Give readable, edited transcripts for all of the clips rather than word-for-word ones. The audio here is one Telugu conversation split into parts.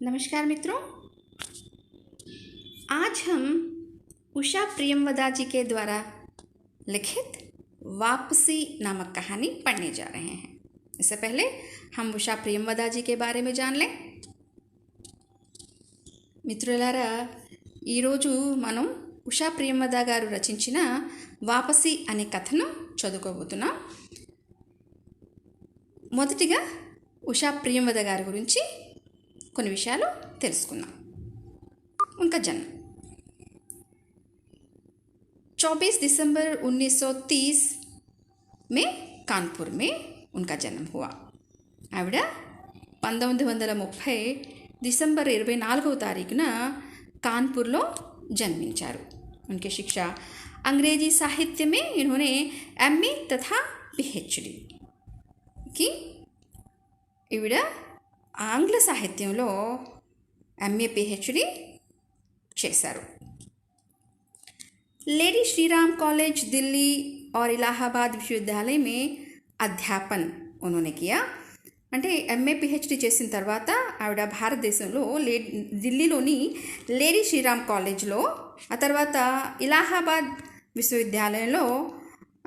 नमस्कार मित्रों। आज हम उषा प्रियमवदा जी के द्वारा लिखित वापसी नामक कहानी पढ़ने जा रहे हैं। इससे पहले हम उषा प्रियमवदा जी के बारे में जान लें। మిత్రులారా, ఈరోజు మనం ఉషా ప్రియంవద గారు రచించిన వాపసి అనే కథను చదువుకోబోతున్నాం. మొదటిగా ఉషా ప్రియంవద గారి గురించి కొన్ని విషయాలు తెలుసుకుందాం. उनका जन्म 24 दिसंबर 1930 में कानपुर में उनका जन्म हुआ. ఆవిడ 1930 दिसंबर 24వ తారీఖున कानपुरలో जन्मिंचाరు. उनकी शिक्षा अंग्रेजी साहित्य में इन्होंने MA तथा PhD की. ఈవిడ ఆంగ్ల సాహిత్యంలో MA PhD చేశారు. लेडी श्री राम कॉलेज दिल्ली और इलाहाबाद विश्वविद्यालय में अध्यापन उन्होंने किया. అంటే MA PhD చేసిన తర్వాత ఆవిడ భారతదేశంలో ఢిల్లీలోని లేడీ శ్రీరామ్ కాలేజ్లో, ఆ తర్వాత ఇలాహాబాద్ విశ్వవిద్యాలయంలో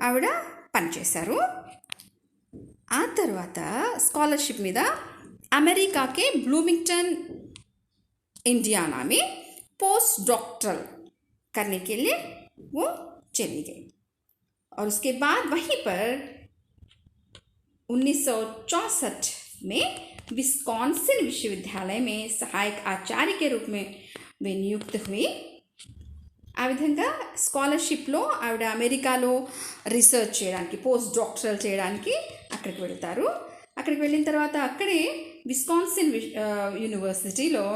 ఆవిడ పనిచేశారు. ఆ తర్వాత స్కాలర్షిప్ మీద అమెరికాకే బ్లూమింగ్టన్ इंडियाना में पोस्ट डॉक्टरल करने के लिए वो चली गई और उसके बाद वहीं पर 1964 में विस्कॉन्सिन विश्वविद्यालय में सहायक आचार्य के रूप में वे नियुक्त हुई. ఆ విధంగా స్కాలర్షిప్లో ఆవిడ అమెరికాలో రీసెర్చ్ చేయడానికి, పోస్ట్ డాక్టరల్ చేయడానికి అక్కడికి వెళ్తారు. అక్కడికి వెళ్ళిన తర్వాత అక్కడే విస్కాన్సిన్ యూనివర్సిటీలో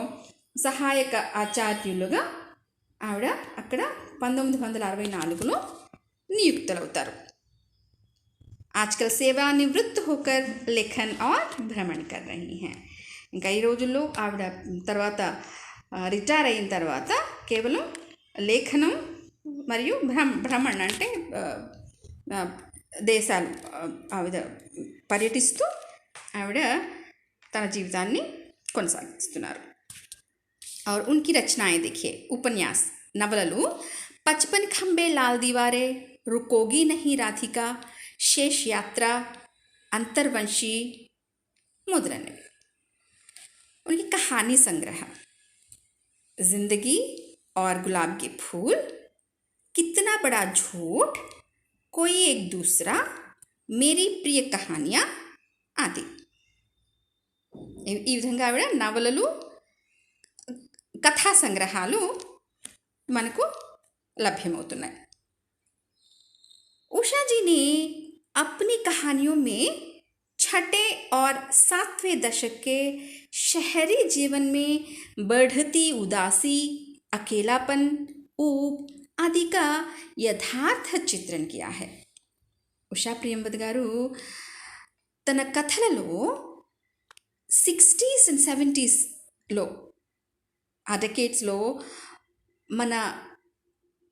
సహాయక ఆచార్యులుగా ఆవిడ అక్కడ 1964లో నియుక్తులవుతారు. आजकल सेवानिवृत्त होकर लेखन और भ्रमण कर रही हैं. ఇంకా ఈ రోజుల్లో ఆవిడ తర్వాత రిటైర్ అయిన తర్వాత కేవలం లేఖనం మరియు భ్రమణ అంటే దేశాలు ఆవిడ పర్యటిస్తూ ఆవిడ తన జీవితాన్ని కొనసాగిస్తున్నారు. और उनकी रचनाएं देखिए. उपन्यास, नवलలు 55 खंबे लाल दीवारें, रुकोगी नहीं राधिका, शेष यात्रा, अंतर्वंशी, मुद्रण. उनकी कहानी संग्रह जिंदगी और गुलाब के फूल, कितना बड़ा झूठ, कोई एक दूसरा, मेरी प्रिय कहानियाँ आदि. ఈ విధంగా ఆవిడ నవలలు, కథా సంగ్రహాలు మనకు లభ్యమవుతున్నాయి. उषा जी ने अपनी कहानियों में 6 और 7वें दशक के शहरी जीवन में बढ़ती उदासी, अकेलापन, ऊब आदि का यथार्थ चित्रण किया है. ఉషా ప్రియంవద గారు తన కథలలో 60s and 70sలో, ఆ డెకేడ్స్లో మన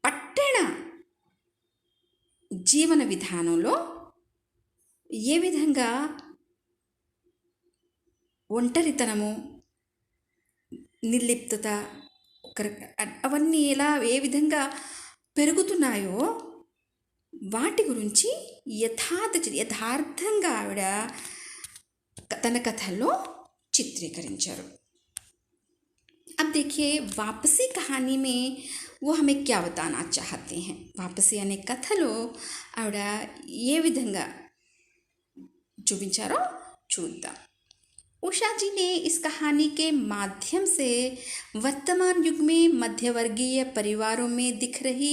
పట్టణ జీవన విధానంలో ఏ విధంగా ఒంటరితనము, నిర్లిప్తత, అవన్నీ ఎలా ఏ విధంగా పెరుగుతున్నాయో వాటి గురించి యథార్థంగా ఆవిడ తన కథల్లో చిత్రీకరించారు. अब देखिए, वापसी कहानी में वो हमें क्या बताना चाहते हैं. वापसी అనే కథలో ఆవిడ ఏ విధంగా చూపించారో చూద్దాం. उषा जी ने इस कहानी के माध्यम से वर्तमान युग में मध्यवर्गीय परिवारों में दिख रही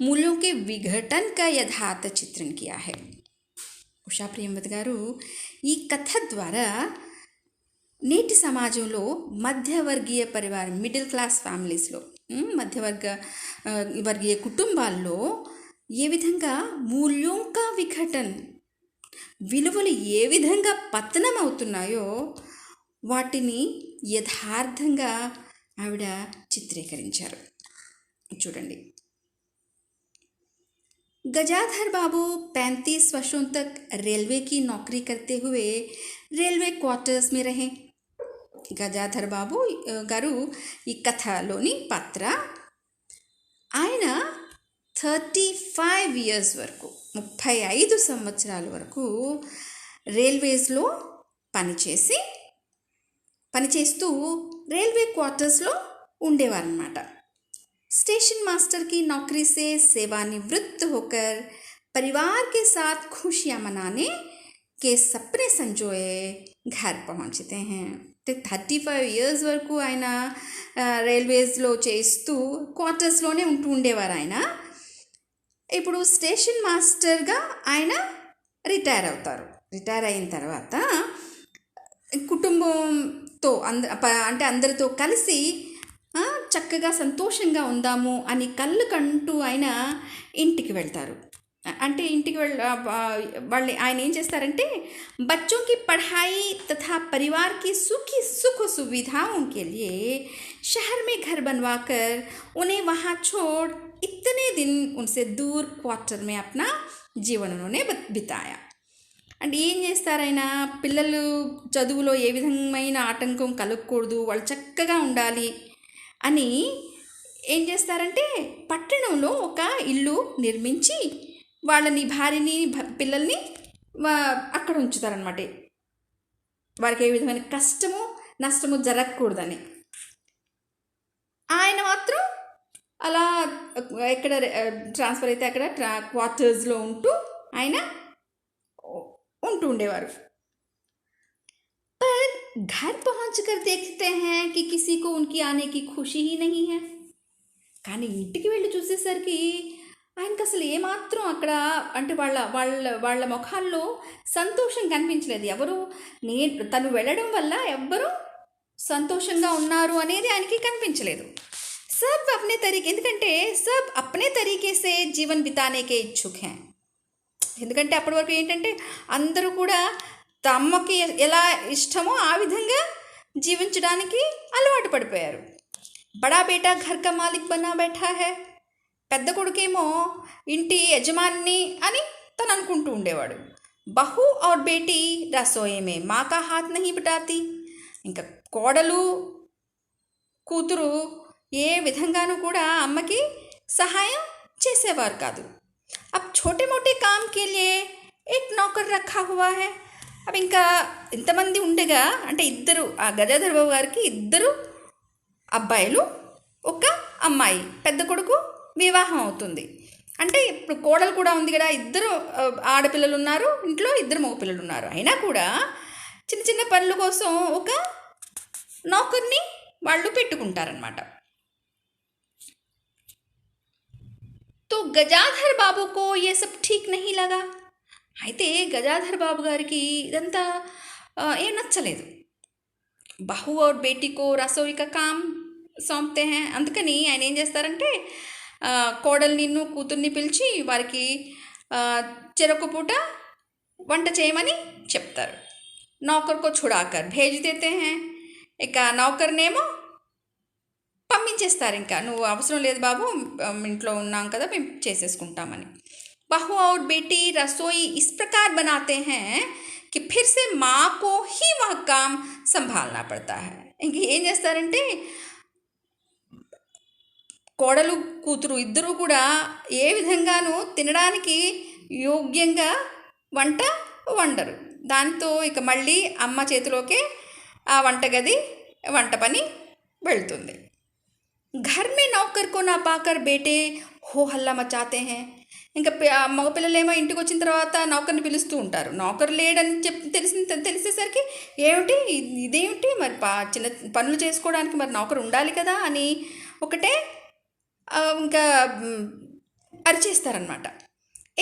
मूल्यों के विघटन का यथार्थ चित्रण किया है. ఉషా ప్రియంవద గారు ఈ కథ ద్వారా నేటి సమాజంలో మధ్యవర్గీయ పరివారం, మిడిల్ క్లాస్ ఫ్యామిలీస్లో, మధ్యవర్గీయ కుటుంబాల్లో ఏ విధంగా మూల్యోంకా విఘటన్, విలువలు ఏ విధంగా పతనం అవుతున్నాయో వాటిని యథార్థంగా ఆవిడ చిత్రీకరించారు. చూడండి. गजाधर बाबू 35 वर्षों तक रेलवे की नौकरी करते हुए रेलवे क्वार्टर्स में रहे. గజాధర్ బాబు గారు ఈ కథలోని పాత్ర. ఆయన 35 ఇయర్స్ వరకు 35 సంవత్సరాల వరకు రైల్వేస్లో పనిచేస్తూ రైల్వే క్వార్టర్స్లో ఉండేవారన్నమాట. स्टेशन मास्टर की नौकरी से सेवानिवृत्त होकर परिवार के साथ खुशियां मनाने के सपने संजोए घर पहुंचते हैं. 35 ఇయర్స్ వరకు ఆయన రైల్వేస్లో చేస్తూ క్వార్టర్స్లోనే ఉండేవారు. ఆయన ఇప్పుడు స్టేషన్ మాస్టర్గా ఆయన రిటైర్ అవుతారు. రిటైర్ అయిన తర్వాత కుటుంబంతో అంటే అందరితో కలిసి చక్కగా సంతోషంగా ఉందాము అని కళ్ళు కంటూ ఆయన ఇంటికి వెళ్తారు. అంటే ఇంటికి వాళ్ళు ఆయన ఏం చేస్తారంటే बच्चों की पढ़ाई तथा परिवार की सुख सुविधाओं के लिए शहर में घर बनवाकर उन्हें वहाँ छोड़ इतने दिन उनसे दूर क्वार्टर में अपना जीवन उन्होंने बिताया. అంటే ఏం చేస్తారైనా పిల్లలు చదువులో ఏ విధమైన ఆటంకం కలగకూడదు, వాళ్ళు చక్కగా ఉండాలి అని ఏం చేస్తారంటే పట్టణంలో ఒక ఇల్లు నిర్మించి వాళ్ళని భార్యని పిల్లల్ని అక్కడ ఉంచుతారనమాట. వారికి ఏ విధమైన కష్టము నష్టము జరగకూడదని. ఆయన మాత్రం అలా ఎక్కడ ట్రాన్స్ఫర్ అయితే అక్కడ క్వార్టర్స్లో ఆయన ఉంటూ ఉండేవారు. पर घर पहुंचकर देखते हैं कि किसी को उनकी आने की खुशी ही नहीं है. కానీ ఇంటికి వెళ్ళి చూసేసరికి ఆయనకు అసలు ఏమాత్రం అక్కడ అంటే వాళ్ళ వాళ్ళ వాళ్ళ ముఖాల్లో సంతోషం కనిపించలేదు. ఎవరు తను వెళ్ళడం వల్ల ఎవ్వరూ సంతోషంగా ఉన్నారు అనేది ఆయనకి కనిపించలేదు. సబ్ అప్నే తరీకే, ఎందుకంటే సబ్ అప్నే తరీకే సే జీవన్ బితానేకే ఇచ్చుక్ హై. ఎందుకంటే అప్పటి వరకు ఏంటంటే అందరూ కూడా తమకి ఎలా ఇష్టమో ఆ విధంగా జీవించడానికి అలవాటు పడిపోయారు. బడా బేటా ఘర్ కా మాలిక్ బనా బైఠా హై, పెద్ద కొడుకేమో ఇంటి యజమాని అని తను అనుకుంటూ ఉండేవాడు. బహు ఔర్ బేటీ రసోయి మే మా కా హాత్ నహీ బటాతి, ఇంకా కోడలు కూతురు ఏ విధంగానూ కూడా అమ్మకి సహాయం చేసేవారు కాదు. अब छोटे मोटे काम के लिए एक नौकर रखा हुआ है. अब ఇంకా ఇంతమంది ఉండగా అంటే ఇద్దరు ఆ గజాధర్ బాబు గారికి ఇద్దరు అబ్బాయిలు ఒక అమ్మాయి, పెద్ద కొడుకు వివాహం అవుతుంది. అంటే ఇప్పుడు కోడలు కూడా ఉంది కదా, ఇద్దరు ఆడపిల్లలు ఉన్నారు ఇంట్లో, ఇద్దరు మగపిల్లలు ఉన్నారు. అయినా కూడా చిన్న చిన్న పనుల కోసం ఒక నౌకర్ని వాళ్ళు పెట్టుకుంటారనమాట. तो గజాధర్ బాబుకు ये सब ठीक नहीं लगा. అయితే గజాధర్ బాబు గారికి ఇదంతా ఏం నచ్చలేదు. బహు और बेटी को रसोई का काम सौंपते हैं. అందుకని ఆయన ఏం చేస్తారంటే కోడల్ని కూతుర్ని పిలిచి వారికి చెరొక పూట వంట చేయమని చెప్తారు. నౌకర్కో ఛుడాకర్ భేజ్ దేతే हैं. ఇక నౌకర్నేమో పంపించేస్తారు. ఇంకా నువ్వు అవసరం లేదు బాబు, ఇంట్లో ఉన్నాం కదా మేము చేసేసుకుంటామని. బహు और बेटी रसोई इस प्रकार बनाते हैं कि फिर से माँ को ही वह काम संभालना पड़ता है. ఇంక ఏం చేస్తారంటే కోడలు కూతురు ఇద్దరూ కూడా ఏ విధంగానూ తినడానికి యోగ్యంగా వంట వండరు. దానితో ఇక మళ్ళీ అమ్మ చేతిలోకే ఆ వంటగది వంట పని వెళ్తుంది. घर में नौकर को ना पाकर बेटे हो हल्ला मचाते हैं. ఇంకా మగపిల్లలేమో ఇంటికి వచ్చిన తర్వాత నౌకర్ని పిలుస్తూ ఉంటారు. నౌకర్ లేడని తెలిసేసరికి ఏమిటి ఇదేమిటి మరి చిన్న పనులు చేసుకోవడానికి మరి నౌకర్ ఉండాలి కదా అని ఒకటే ఇంకా అరిచేస్తారనమాట.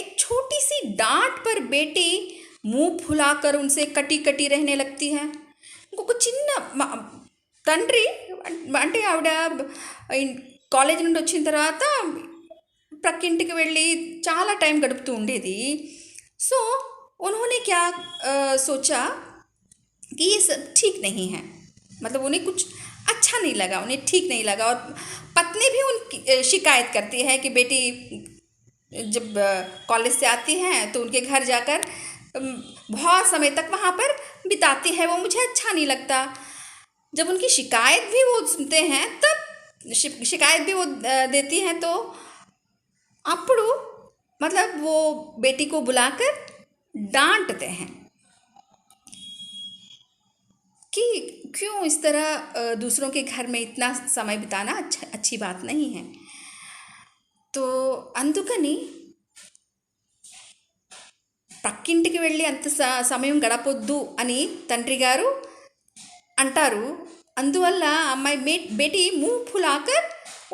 एक छोटी सी डांट पर बेटी मुंह फुलाकर उनसे कटी कटी रहने लगती है. ఇంకొక చిన్న తండ్రి అంటే ఆవిడ కాలేజ్ నుండి వచ్చిన తర్వాత ప్రక్కింటికి వెళ్ళి చాలా టైం గడుపుతూ ఉండేది. సో उन्होंने क्या सोचा कि ये सब ठीक नहीं है, मतलब उन्हें कुछ अच्छा नहीं लगा, उन्हें ठीक नहीं लगा. और पत्नी भी उनकी शिकायत करती है कि बेटी जब कॉलेज से आती हैं तो उनके घर जाकर बहुत समय तक वहाँ पर बिताती है, वो मुझे अच्छा नहीं लगता. जब उनकी शिकायत भी वो सुनते हैं तब शिकायत भी वो देती हैं, तो अప్పుడు मतलब वो बेटी को बुलाकर डांटते हैं कि क्यों इस तरह दूसरों के घर में इतना समय बिताना अच्छी बात नहीं है। तो అందుకని పక్కింటికి వెళ్ళి అంత సమయం గడపొద్దు అని తండ్రి గారు అంటారు। అందువల్ల అమ్మాయి బేటీ मुंह फुलाकर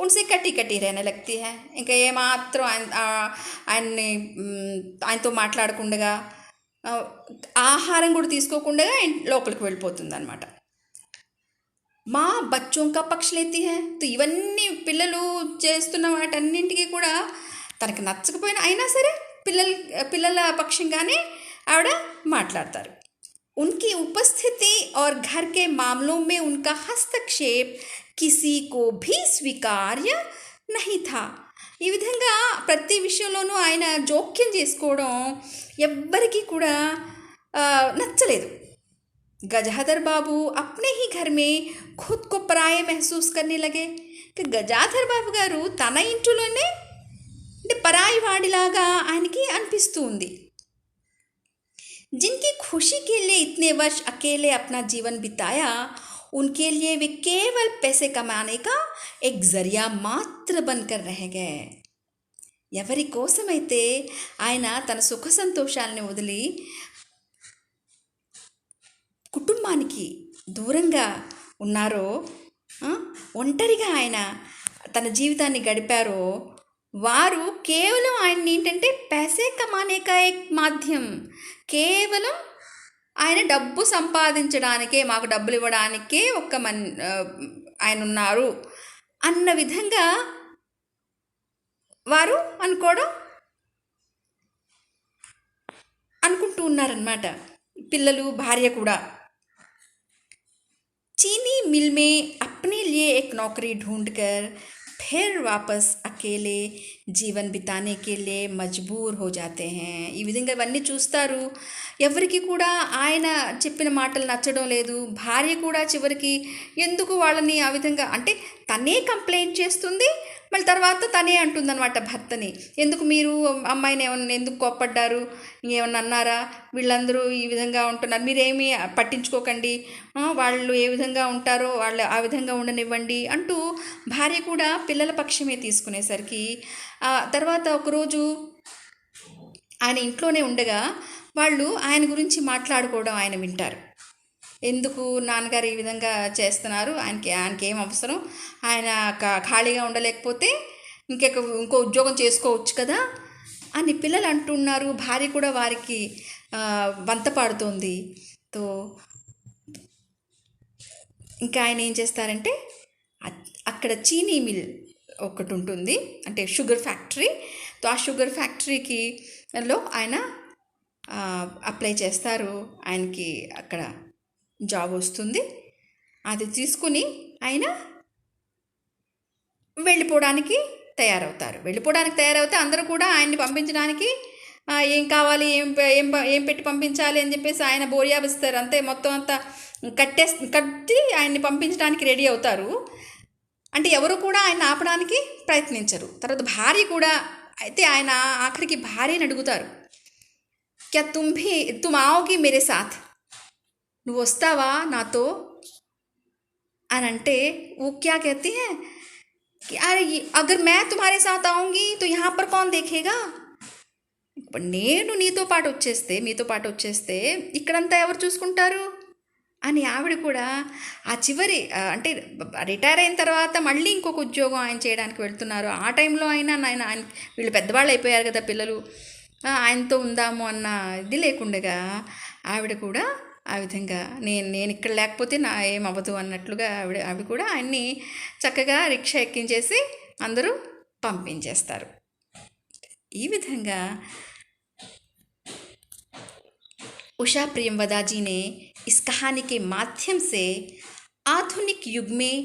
उनसे कटी कटी रहने लगती है। ఇంకా ఏమాత్రం ఆయన్ని ఆయనతో మాట్లాడకుండా ఆహారం కూడా తీసుకోకుండా లోపలికి వెళ్ళిపోతుంది అనమాట। మా బచ్చోं का పక్ష లేती है। तो ఇవన్నీ పిల్లలు చేస్తున్న వాటన్నింటికి కూడా తనకు నచ్చకపోయినా అయినా సరే పిల్లల పక్షంగానే ఆవిడ మాట్లాడతారు। उनकी उपस्थिति और घर के मामलों में उनका हस्तक्षेप किसी को भी स्वीकार्य नहीं था। ఈ విధంగా ప్రతి విషయంలోనూ ఆయన జోక్యం చేసుకోవడం ఎవ్వరికీ కూడా నచ్చలేదు। गजाधर बाबू अपने ही घर में खुद को पराये महसूस करने लगे कि गजाधर बाबू గారు తన ఇంట్లోనే పరాయి వాడిలాగా ఆయనకి అనిపిస్తూ ఉంది। जिनकी खुशी के लिए इतने वर्ष अकेले अपना जीवन बिताया, उनके लिए वे केवल पैसे कमाने का एक जरिया मात्र बनकर रह गए। ఎవరి కోసమైతే ఆయన తన సుఖ సంతోషాలని వదిలి కుటుంబానికి దూరంగా ఉన్నారో, ఒంటరిగా ఆయన తన జీవితాన్ని గడిపారో, వారు కేవలం ఆయన్ని ఏంటంటే पैसे कमाने का एक माध्यम, కేవలం ఆయన డబ్బు సంపాదించడానికే, మాకు డబ్బులు ఇవ్వడానికే ఆయన ఉన్నారు అన్న విధంగా వారు అనుకుంటూ ఉన్నారన్నమాట। పిల్లలు, భార్య కూడా। चीनी मिल में अपने लिए एक नौकरी ढूंढकर फिर वापस अकेले जीवन बिताने के लिए मजबूर हो जाते हैं। ఈ విధంగా ఇవన్నీ చూస్తారు। ఎవరికి కూడా ఆయన చెప్పిన మాటలు నచ్చడం లేదు। భార్య కూడా చివరికి ఎందుకు వాళ్ళని ఆ విధంగా అంటే తనే కంప్లైంట్ చేస్తుంది, మళ్ళీ తర్వాత తనే అంటుందన్నమాట భర్తని, ఎందుకు మీరు అమ్మాయిని ఏమన్నా ఎందుకు కోప్పడ్డారు, ఏమన్నా అన్నారా, వీళ్ళందరూ ఈ విధంగా ఉంటున్నారు, మీరేమీ పట్టించుకోకండి, వాళ్ళు ఏ విధంగా ఉంటారో వాళ్ళు ఆ విధంగా ఉండనివ్వండి అంటూ భార్య కూడా పిల్లల పక్షమే తీసుకునేసరికి తర్వాత ఒకరోజు ఆయన ఇంట్లోనే ఉండగా వాళ్ళు ఆయన గురించి మాట్లాడుకోవడం ఆయన వింటారు। ఎందుకు నాన్నగారు ఈ విధంగా చేస్తున్నారు, ఆయనకి ఏం అవసరం, ఆయన ఖాళీగా ఉండలేకపోతే ఇంకో ఉద్యోగం చేసుకోవచ్చు కదా అని పిల్లలు అంటున్నారు। భార్య కూడా వారికి వంత పాడుతోంది। తో ఇంకా ఆయన ఏం చేస్తారంటే అక్కడ చీనీ మిల్ ఒకటి ఉంటుంది, అంటే షుగర్ ఫ్యాక్టరీ। తో ఆ షుగర్ ఫ్యాక్టరీకి ఆయన అప్లై చేస్తారు, ఆయనకి అక్కడ జాబ్ వస్తుంది। అది తీసుకుని ఆయన వెళ్ళిపోవడానికి తయారవుతే అందరూ కూడా ఆయన్ని పంపించడానికి ఏం కావాలి, ఏం పెట్టి పంపించాలి అని చెప్పేసి ఆయన బోర్యాపిస్తారు, అంతే మొత్తం అంతా కట్టి ఆయన్ని పంపించడానికి రెడీ అవుతారు। అంటే ఎవరు కూడా ఆయన ఆపడానికి ప్రయత్నించరు। తర్వాత భార్య కూడా, అయితే ఆయన ఆఖరికి భార్యని అడుగుతారు, क्या तुम आओगी मेरे साथ, నువ్వు వస్తావా నాతో అని అంటే वो क्या कहती हैं कि अरे अगर मैं तुम्हारे साथ आऊँगी तो यहाँ पर कौन देखेगा, నేను మీతో పాటు వచ్చేస్తే ఇక్కడంతా ఎవరు చూసుకుంటారు అని ఆవిడ కూడా ఆ చివరి అంటే రిటైర్ అయిన తర్వాత మళ్ళీ ఇంకొక ఉద్యోగం ఆయన చేయడానికి వెళ్తున్నారు। ఆ టైంలో ఆయన వీళ్ళు పెద్దవాళ్ళు అయిపోయారు కదా పిల్లలు, ఆయనతో ఉందాము అన్న ఇది లేకుండగా ఆవిడ కూడా ఆ విధంగా నేను ఇక్కడ లేకపోతే ఏమవ్వదు అన్నట్లుగా ఆవిడ కూడా ఆయన్ని చక్కగా రిక్షా ఎక్కించేసి అందరూ పంపించేస్తారు। ఈ విధంగా उषा प्रेमवदा जी ने इस कहानी के माध्यम से आधुनिक युग में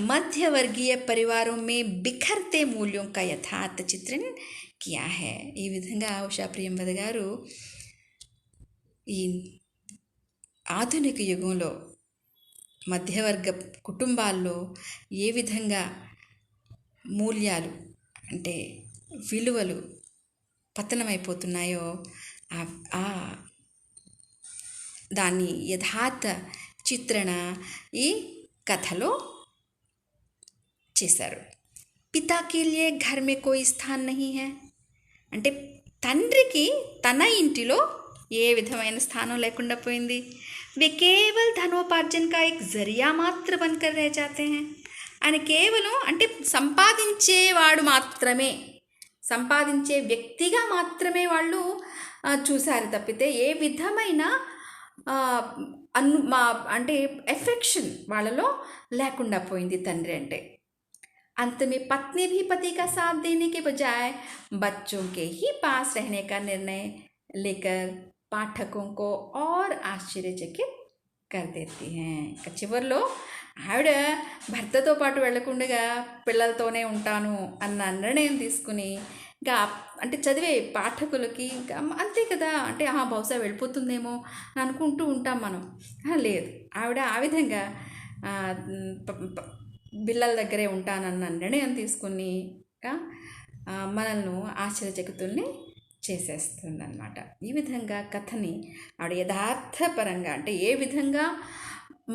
मध्यवर्गीय परिवारों में बिखरते मूल्यों का यथार्थ चित्रण किया है। ఈ విధంగా ఉషా ప్రియంవద గారు ఈ ఆధునిక యుగంలో మధ్యవర్గ కుటుంబాల్లో ఏ విధంగా మూల్యాలు అంటే విలువలు పతనమైపోతున్నాయో ఆ దాని యథార్థ చిత్రణ ఈ కథలో చేశారు. పితా కే లియే ఘర్ మే కోయి స్థాన్ నహీ హై అంటే తండ్రికి తన ఇంటిలో ఏ విధమైన స్థానం లేకుండా పోయింది. వే కేవల్ ధనోపార్జన్ కా ఎక్ జరియా మాత్ర బన్కర్ రह जाते हैं ఆయన కేవలం అంటే సంపాదించేవాడు మాత్రమే, సంపాదించే వ్యక్తిగా మాత్రమే వాళ్ళు చూశారు తప్పితే ఏ విధమైన అంటే ఎఫెక్షన్ వాళ్ళలో లేకుండా పోయింది తండ్రి అంటే. अंत में पत्नी भी पति का साथ देने के बजाय बच्चों के ही पास रहने का निर्णय लेकर पाठकों को और आश्चर्यचकित कर देती हैं. చివరిలో ఆవిడ భర్తతో పాటు వెళ్ళకుండా పిల్లలతోనే ఉంటాను అన్న నిర్ణయం తీసుకుని ఇంకా అంటే చదివే పాఠకులకి ఇంకా అంతే కదా అంటే బహుశా వెళ్ళిపోతుందేమో అని అనుకుంటూ ఉంటాం మనం. లేదు, ఆవిడ ఆ విధంగా పిల్లల దగ్గరే ఉంటానన్న నిర్ణయం తీసుకుని మనల్ని ఆశ్చర్యచకితుల్ని చేసేస్తుందన్నమాట. ఈ విధంగా కథని ఆవిడ యథార్థపరంగా అంటే ఏ విధంగా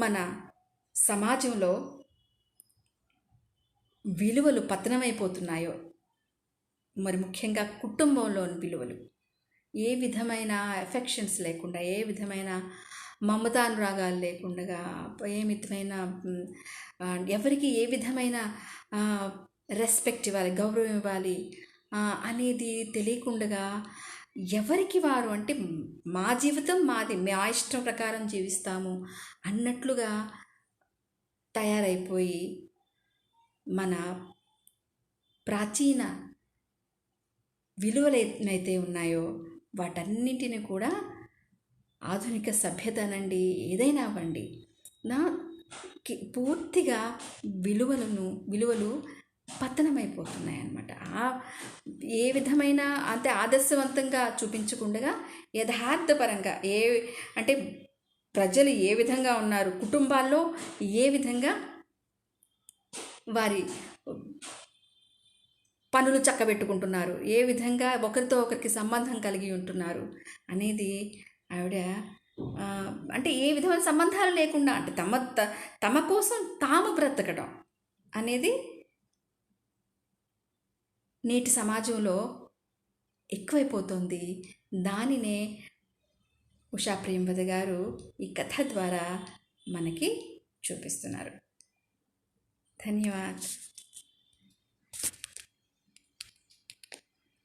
మన సమాజంలో విలువలు పతనమైపోతున్నాయో, మరి ముఖ్యంగా కుటుంబంలోని విలువలు ఏ విధమైన ఎఫెక్షన్స్ లేకుండా, ఏ విధమైన మమతానురాగాలు లేకుండా, ఏ విధమైన ఎవరికి ఏ విధమైన రెస్పెక్ట్ ఇవ్వాలి, గౌరవం ఇవ్వాలి అనేది తెలియకుండా ఎవరికి వారు అంటే మా జీవితం మాది, మా ఇష్టం ప్రకారం జీవిస్తాము అన్నట్లుగా తయారైపోయి మన ప్రాచీన విలువలు ఏమైతే ఉన్నాయో వాటన్నింటిని కూడా ఆధునిక సభ్యతనండి ఏదైనా అవ్వండి పూర్తిగా విలువలు పతనమైపోతున్నాయి అన్నమాట. ఏ విధమైన అంటే ఆదర్శవంతంగా చూపించకుండా యథార్థపరంగా అంటే ప్రజలు ఏ విధంగా ఉన్నారు, కుటుంబాల్లో ఏ విధంగా వారి పనులు చక్కబెట్టుకుంటున్నారు, ఏ విధంగా ఒకరితో ఒకరికి సంబంధం కలిగి ఉంటున్నారు అనేది ఆవిడ అంటే ఏ విధమైన సంబంధాలు లేకుండా అంటే తమ కోసం తాము బ్రతకడం అనేది నేటి సమాజంలో ఎక్కువైపోతుంది. దానినే ఉషా ప్రేమవతి గారు ఈ కథ ద్వారా మనకి చూపిస్తున్నారు. ధన్యవాదాలు.